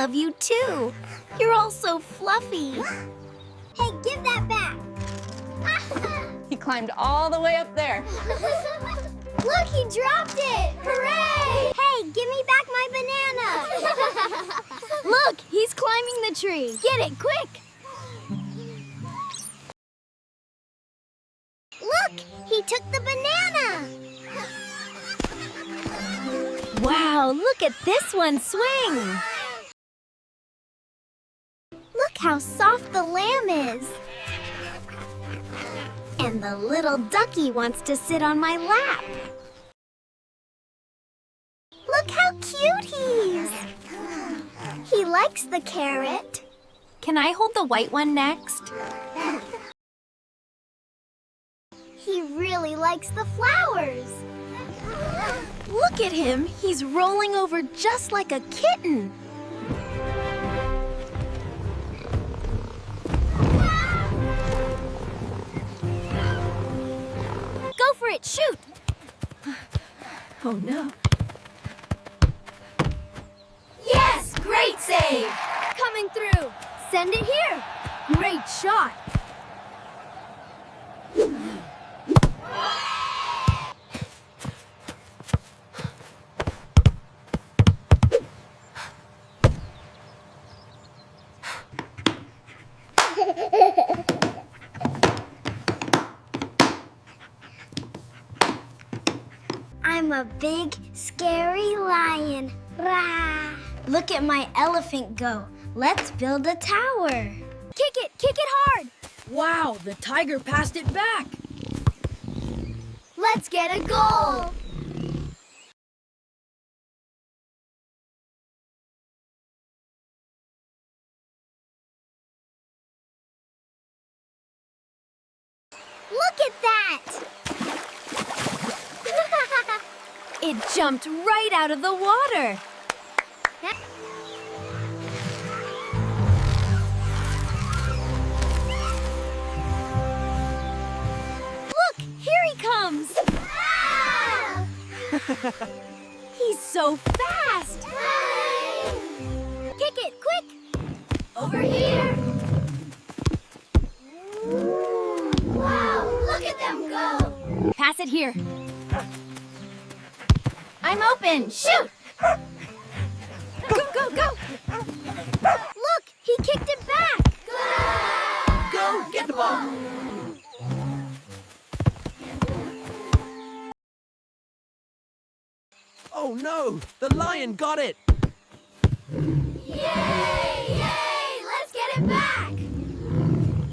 love you too. You're all so fluffy. Hey, give that back. He climbed all the way up there. Look, he dropped it! Hooray! Hey, give me back my banana! Look, he's climbing the tree. Get it, quick! Look, he took the banana! Wow, look at this one swing! Look how soft the lamb is. And the little ducky wants to sit on my lap. Look how cute he is. He likes the carrot. Can I hold the white one next? He really likes the flowers. Look at him. He's rolling over just like a kitten. Go for it, shoot! Oh no. Yes, great save! Coming through. Send it here. Great shot. I'm a big, scary lion. Rah! Look at my elephant go. Let's build a tower. Kick it hard! Wow, the tiger passed it back. Let's get a goal! Look at that! It jumped right out of the water. Look, here he comes. Ah! He's so fast. Kick it, quick! Over here. Wow, look at them go! Pass it here. I'm open. Shoot! Go, go, go! Look, he kicked it back! Go, get the ball. Oh no, the lion got it. Yay! Yay! Let's get it back!